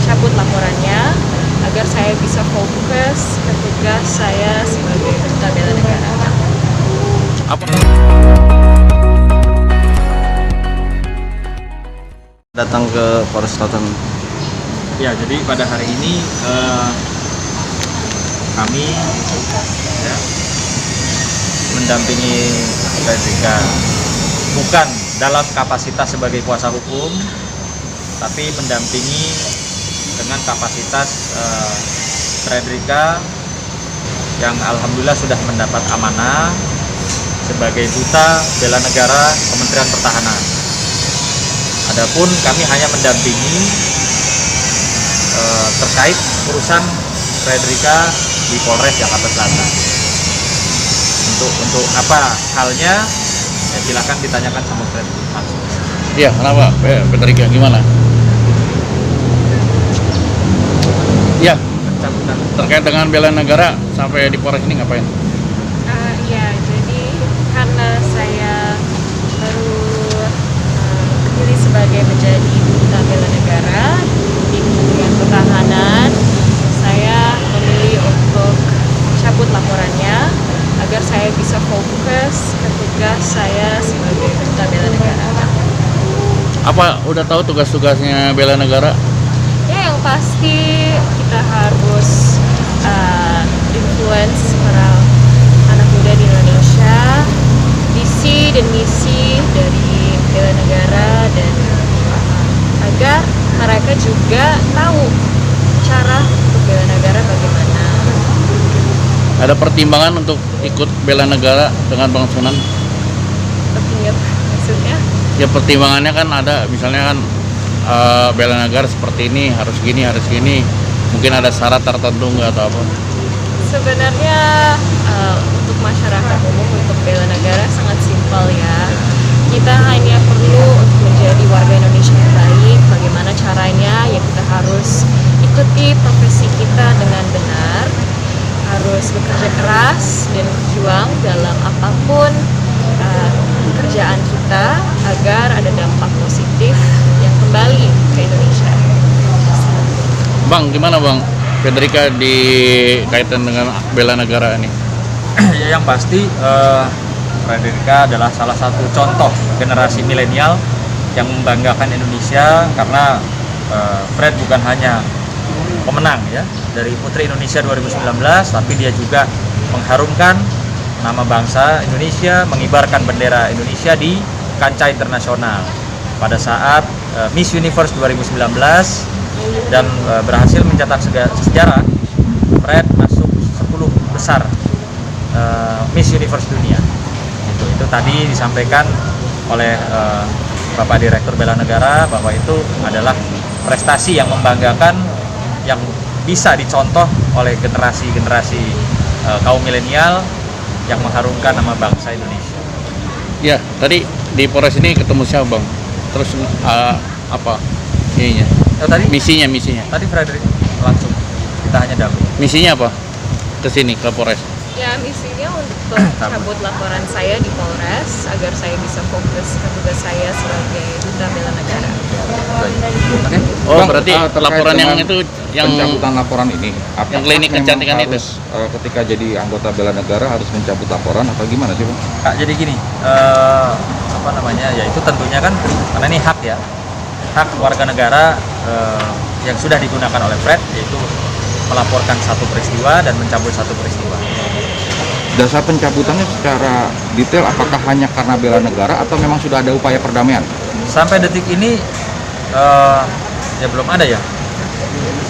mencabut laporannya agar saya bisa fokus ke tugas saya sebagai duta bela negara. Apa? Datang ke Polres Selatan. Ya, jadi pada hari ini kami ya, mendampingi Fredrika bukan dalam kapasitas sebagai kuasa hukum, tapi mendampingi dengan kapasitas Fredrika yang alhamdulillah sudah mendapat amanah sebagai duta bela negara Kementerian Pertahanan. Adapun kami hanya mendampingi terkait urusan Fredrika di Polres Jakarta Selatan. Untuk apa halnya, ya silakan ditanyakan sama Fredrika langsung. Iya, kenapa? Fredrika gimana? Ya, Pencabutan. terkait dengan bela negara sampai di Polres ini ngapain? Ya, jadi karena saya baru terpilih sebagai menjadi duta bela negara di Kementerian Pertahanan, saya memilih untuk cabut laporannya agar saya bisa fokus ke tugas saya sebagai duta bela negara. Apa udah tahu tugas-tugasnya bela negara? Ya, yang pasti kita harus influence para anak muda di Indonesia, visi dan misi dari bela negara, dan agar mereka juga tahu cara untuk bela negara bagaimana. Ada pertimbangan untuk ikut bela negara dengan Bang Sunan? Ingat maksudnya? Ya pertimbangannya kan ada, misalnya kan bela negara seperti ini, harus gini, mungkin ada syarat tertentu nggak atau apa? Sebenarnya untuk masyarakat umum, untuk bela negara sangat simpel ya. Kita hanya perlu untuk menjadi warga Indonesia yang baik. Bagaimana caranya? Ya kita harus ikuti profesi kita dengan benar, harus bekerja keras dan berjuang dalam apapun pekerjaan kita agar ada dampak positif yang kembali ke Indonesia. Bang, gimana Bang? Fredrika dikaitan dengan bela negara ini? Ya, yang pasti Fredrika adalah salah satu contoh generasi milenial yang membanggakan Indonesia, karena Fred bukan hanya pemenang ya dari Putri Indonesia 2019, tapi dia juga mengharumkan nama bangsa Indonesia, mengibarkan bendera Indonesia di kancah internasional pada saat Miss Universe 2019, dan berhasil mencetak sejarah. Fred masuk 10 besar Miss Universe dunia. Itu tadi disampaikan oleh Bapak Direktur Bela Negara bahwa itu adalah prestasi yang membanggakan, yang bisa dicontoh oleh generasi-generasi kaum milenial yang mengharumkan nama bangsa Indonesia. Ya, tadi di Polres ini ketemu siapa Bang? Terus apa ininya? Tadi Misinya? Tadi Fredrik langsung, kita hanya damping. Misinya apa? Ke sini, ke Polres? Ya, misinya untuk cabut laporan saya di Polres agar saya bisa fokus ke tugas saya sebagai duta bela negara. Oke. Oh, Bang, berarti terkait laporan yang dengan itu yang pencabutan laporan ini, yang klinik memang kecantikan itu? harus, ketika jadi anggota bela negara harus mencabut laporan atau gimana sih Bang? Kak, jadi gini, apa namanya? Ya itu tentunya kan karena ini hak ya, hak warga negara yang sudah digunakan oleh Fred, yaitu melaporkan satu peristiwa dan mencabut satu peristiwa. Dasar pencabutannya secara detail apakah hanya karena bela negara atau memang sudah ada upaya perdamaian? Sampai detik ini ya belum ada ya.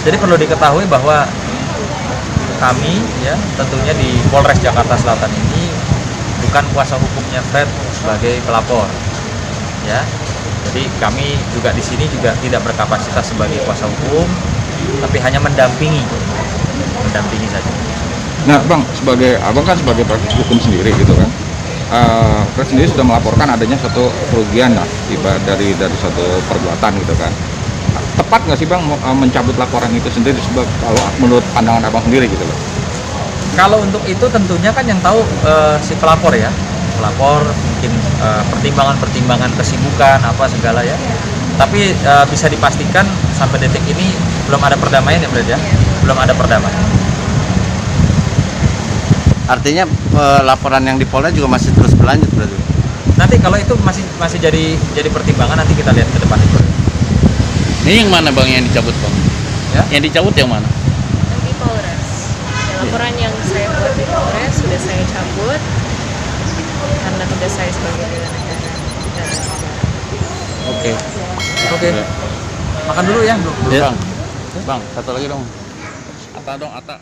Jadi perlu diketahui bahwa kami ya tentunya di Polres Jakarta Selatan ini bukan kuasa hukumnya Fred sebagai pelapor ya. Jadi kami juga di sini juga tidak berkapasitas sebagai kuasa hukum, tapi hanya mendampingi saja. Nah Bang, Abang kan sebagai praktisi hukum sendiri gitu kan, Fred sendiri sudah melaporkan adanya satu kerugian dari satu perbuatan gitu kan. Tepat nggak sih Bang mencabut laporan itu sendiri kalau menurut pandangan Abang sendiri gitu loh? Kalau untuk itu tentunya kan yang tahu si pelapor ya, pelapor mungkin pertimbangan kesibukan apa segala ya. Tapi bisa dipastikan sampai detik ini belum ada perdamaian ya, Brad ya? Belum ada perdamaian. Artinya laporan yang di Polda juga masih terus berlanjut berarti. Nanti kalau itu masih jadi pertimbangan, nanti kita lihat ke depan itu. Ini yang mana bang yang dicabut bang? Ya? Yang dicabut yang mana? Yang di Polres. Ya, laporan yang saya buat di Polres sudah saya cabut karena tugas saya sebagai bela negara. Oke. Oke. Makan dulu ya, belum. Ya. Bang, bang, satu lagi dong. Ata dong, Ata.